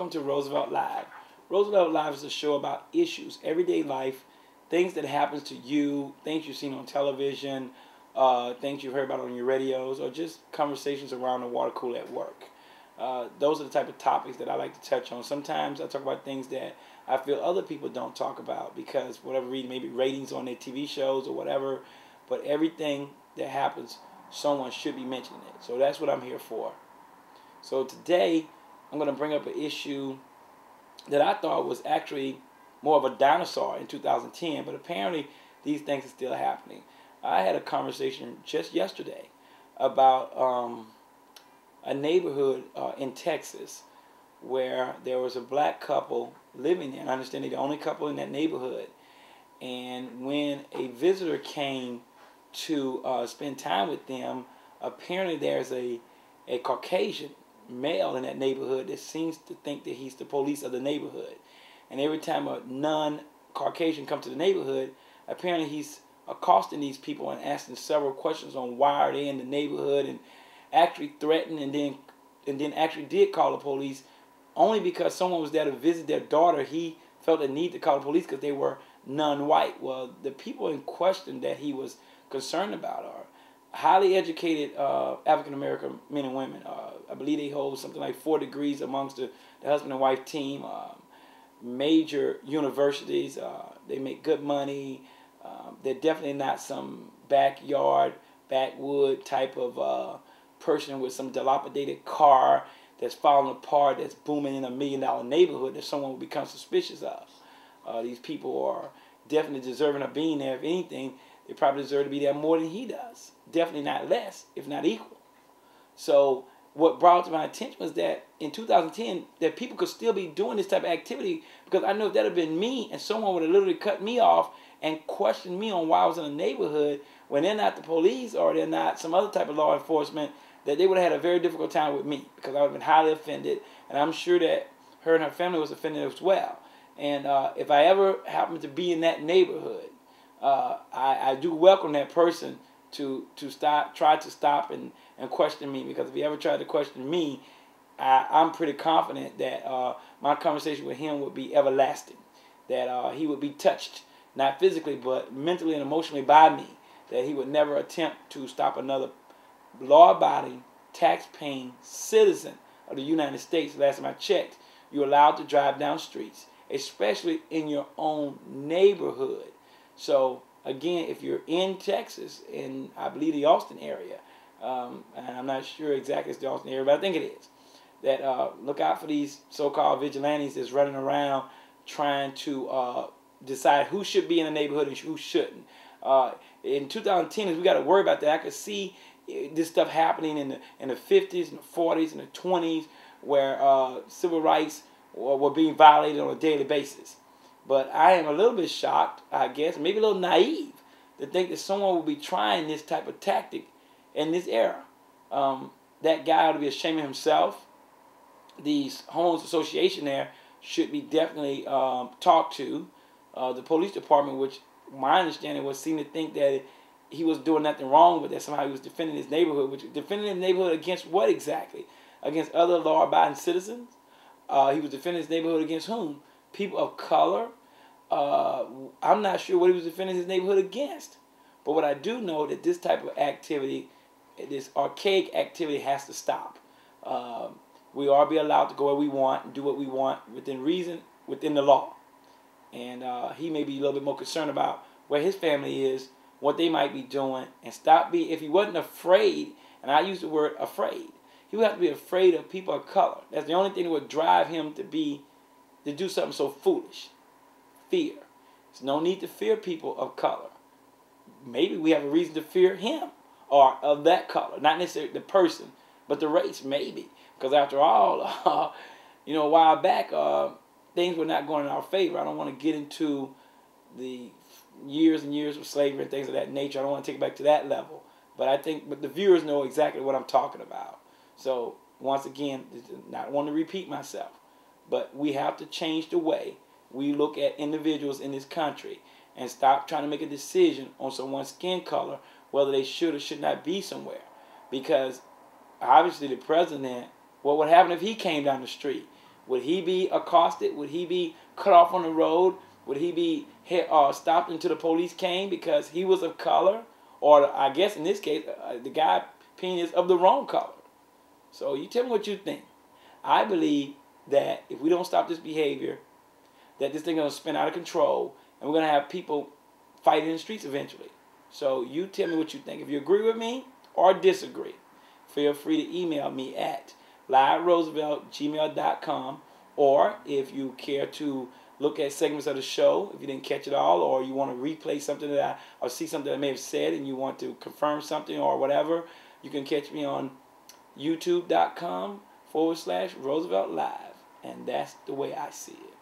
welcome to Roosevelt Live. Roosevelt Live is a show about issues, everyday life, things that happens to you, things you've seen on television, things you've heard about on your radios, or just conversations around the water cooler at work. Those are the type of topics that I like to touch on. Sometimes I talk about things that I feel other people don't talk about because for whatever reason, maybe ratings on their TV shows or whatever, but everything that happens, someone should be mentioning it. So that's what I'm here for. So today, I'm going to bring up an issue that I thought was actually more of a dinosaur in 2010, but apparently these things are still happening. I had a conversation just yesterday about a neighborhood in Texas where there was a black couple living there. And I understand they're the only couple in that neighborhood. And when a visitor came to spend time with them, apparently there's a Caucasian male in that neighborhood that seems to think that he's the police of the neighborhood. And every time a non-Caucasian comes to the neighborhood, apparently he's accosting these people and asking several questions on why are they in the neighborhood, and actually threatened and then actually did call the police only because someone was there to visit their daughter. He felt the need to call the police because they were non-white. Well, the people in question that he was concerned about are highly educated African-American men and women. I believe they hold something like 4 degrees amongst the husband and wife team. Major universities. They make good money. They're definitely not some backyard, backwood type of person with some dilapidated car that's falling apart, that's booming in $1 million neighborhood that someone would become suspicious of. These people are definitely deserving of being there. If anything, they probably deserve to be there more than he does. Definitely not less, if not equal. So what brought to my attention was that in 2010, that people could still be doing this type of activity, because I know if that had been me and someone would have literally cut me off and questioned me on why I was in a neighborhood when they're not the police or they're not some other type of law enforcement, that they would have had a very difficult time with me because I would have been highly offended, and I'm sure that her and her family was offended as well. And if I ever happen to be in that neighborhood, I do welcome that person to try to stop and question me, because if he ever tried to question me, I'm pretty confident that my conversation with him would be everlasting, that he would be touched, not physically, but mentally and emotionally by me, that he would never attempt to stop another law-abiding, tax-paying citizen of the United States. Last time I checked, you're allowed to drive down streets, especially in your own neighborhood. So again, if you're in Texas, in I believe the Austin area, and I'm not sure exactly it's the Austin area, but I think it is, that look out for these so-called vigilantes that's running around trying to decide who should be in the neighborhood and who shouldn't. In 2010, we got to worry about that. I could see this stuff happening in the 50s and the 40s and the 20s, where civil rights were being violated on a daily basis. But I am a little bit shocked, I guess, maybe a little naive, to think that someone would be trying this type of tactic in this era. That guy ought to be ashamed of himself. The homeowners association there should be definitely talked to. The police department, which my understanding was, seemed to think that he was doing nothing wrong with that. Somehow he was defending his neighborhood, which defending his neighborhood against what exactly? Against other law-abiding citizens? He was defending his neighborhood against whom? People of color. I'm not sure what he was defending his neighborhood against. But what I do know that this type of activity, this archaic activity, has to stop. We all be allowed to go where we want and do what we want within reason, within the law. And he may be a little bit more concerned about where his family is, what they might be doing, and stop being, if he wasn't afraid, and I use the word afraid, he would have to be afraid of people of color. That's the only thing that would drive him to do something so foolish. Fear. There's no need to fear people of color. Maybe we have a reason to fear him, or of that color. Not necessarily the person, but the race, maybe. Because after all, a while back, things were not going in our favor. I don't want to get into the years and years of slavery and things of that nature. I don't want to take it back to that level. But the viewers know exactly what I'm talking about. So, once again, not want to repeat myself, but we have to change the way we look at individuals in this country and stop trying to make a decision on someone's skin color, whether they should or should not be somewhere. Because obviously the president, what would happen if he came down the street Would he be accosted? Would he be cut off on the road? Would he be stopped until the police came because he was of color? Or I guess in this case, the guy penis of the wrong color. So you tell me what you think. I believe that if we don't stop this behavior, that this thing is going to spin out of control, and we're going to have people fighting in the streets eventually. So you tell me what you think. If you agree with me or disagree, feel free to email me at liveroosevelt@gmail.com, or if you care to look at segments of the show, if you didn't catch it all, or you want to replay something or see something that I may have said and you want to confirm something or whatever, you can catch me on youtube.com/Roosevelt Live. And that's the way I see it.